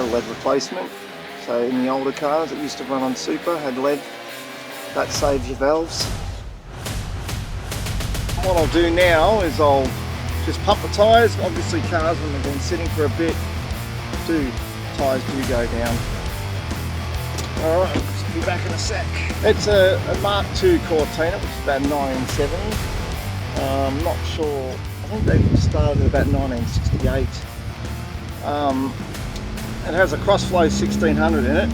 a lead replacement. So in the older cars that used to run on super had lead. That saves your valves. What I'll do now is I'll just pump the tyres. Obviously cars when they've been sitting for a bit, tyres do go down. Alright, I'll be back in a sec. It's a Mark II Cortina, which is about 1970. I'm not sure, I think they started about 1968. It has a Crossflow 1600 in it.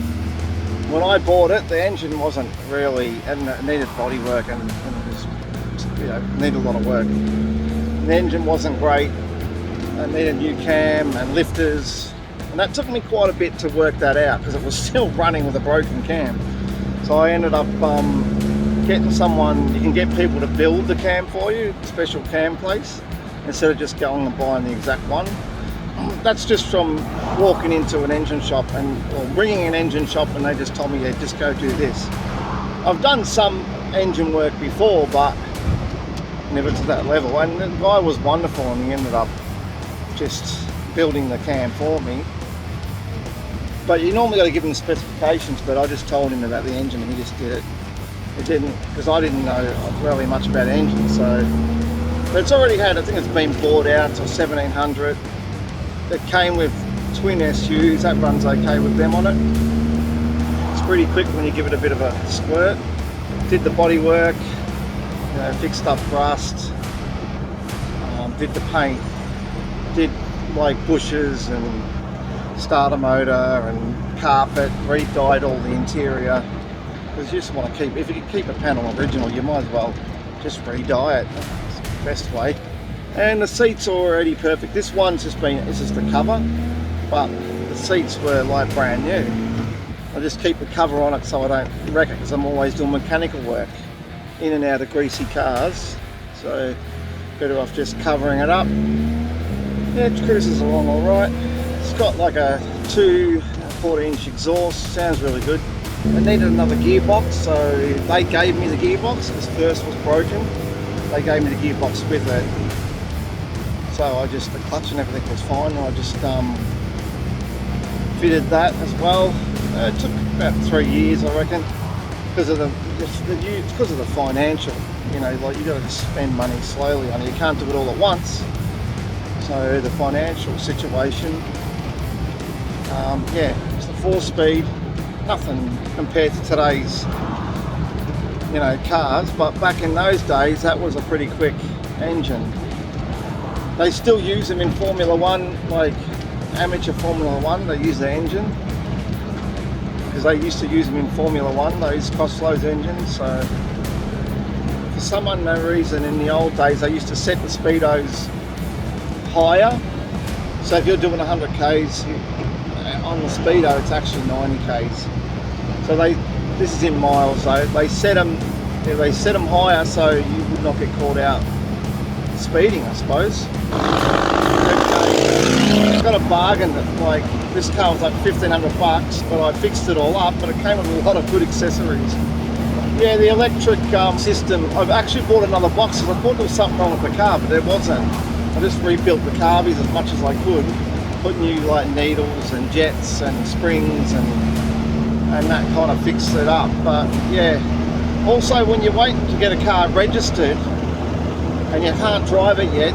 When I bought it, the engine wasn't really, and it needed body work and it was, you know, needed a lot of work. The engine wasn't great. It needed new cam and lifters, and that took me quite a bit to work that out because it was still running with a broken cam. So I ended up getting someone, you can get people to build the cam for you, special cam place, instead of just going and buying the exact one. That's just from walking into an engine shop or ringing an engine shop and they just told me, yeah, just go do this. I've done some engine work before, but never to that level. And the guy was wonderful and he ended up just building the cam for me. But you normally got to give him the specifications, but I just told him about the engine and he just did it. It didn't, because I didn't know really much about engines, so. But it's already had, I think it's been bought out to 1700. It came with twin SUs, that runs okay with them on it. It's pretty quick when you give it a bit of a squirt. Did the body work, you know, fixed up rust, did the paint, did like bushes and starter motor and carpet, re-dyed all the interior. Because you just want to keep, if you can keep a panel original, you might as well just re-dye it. It's the best way. And the seats are already perfect. This one's just been, it's just the cover, but the seats were like brand new. I just keep the cover on it so I don't wreck it, because I'm always doing mechanical work in and out of greasy cars. So better off just covering it up. Yeah, it cruises along all right. It's got like a 14-inch exhaust, sounds really good. It needed another gearbox, so they gave me the gearbox. This first was broken. They gave me the gearbox with it. So the clutch and everything was fine. I just fitted that as well. It took about 3 years, I reckon, because of the financial. You know, like you got to spend money slowly on it. You can't do it all at once. So the financial situation, yeah, it's the 4-speed, nothing compared to today's, you know, cars. But back in those days, that was a pretty quick engine. They still use them in Formula One, like amateur Formula One. They use the engine because they used to use them in Formula One, those Crossflow engines. So for some unknown reason, in the old days, they used to set the speedos higher. So if you're doing 100 k's on the speedo, it's actually 90 k's. So this is in miles though. They set them higher so you would not get caught out speeding, I suppose. I got a bargain that, like, this car was like $1,500, but I fixed it all up, but it came with a lot of good accessories. Yeah, the electric system, I've actually bought another box because I thought there was something wrong with the car, but there wasn't. I just rebuilt the carbies as much as I could, put new like needles and jets and springs and that kind of fixed it up. But yeah, also when you're waiting to get a car registered and you can't drive it yet,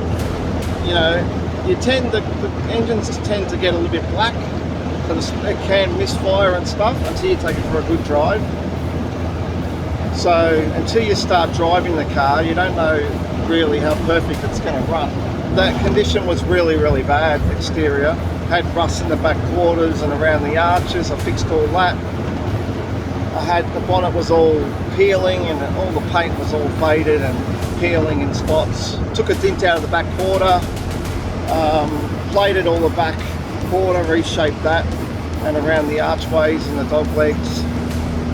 you know, the engines tend to get a little bit black, so it can misfire and stuff until you take it for a good drive. So until you start driving the car, you don't know really how perfect it's going to run. That condition was really, really bad. Exterior had rust in the back quarters and around the arches. I fixed all that. The bonnet was all peeling and all the paint was all faded and peeling in spots. Took a dent out of the back quarter, plated all the back quarter, reshaped that, and around the archways and the dog legs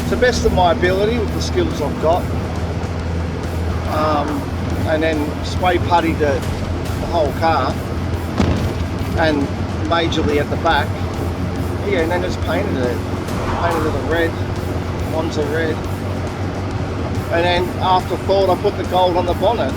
to the best of my ability with the skills I've got. And then spray puttied the whole car and majorly at the back. Yeah, and then just painted it a red, onto red. And then after thought, I put the gold on the bonnet.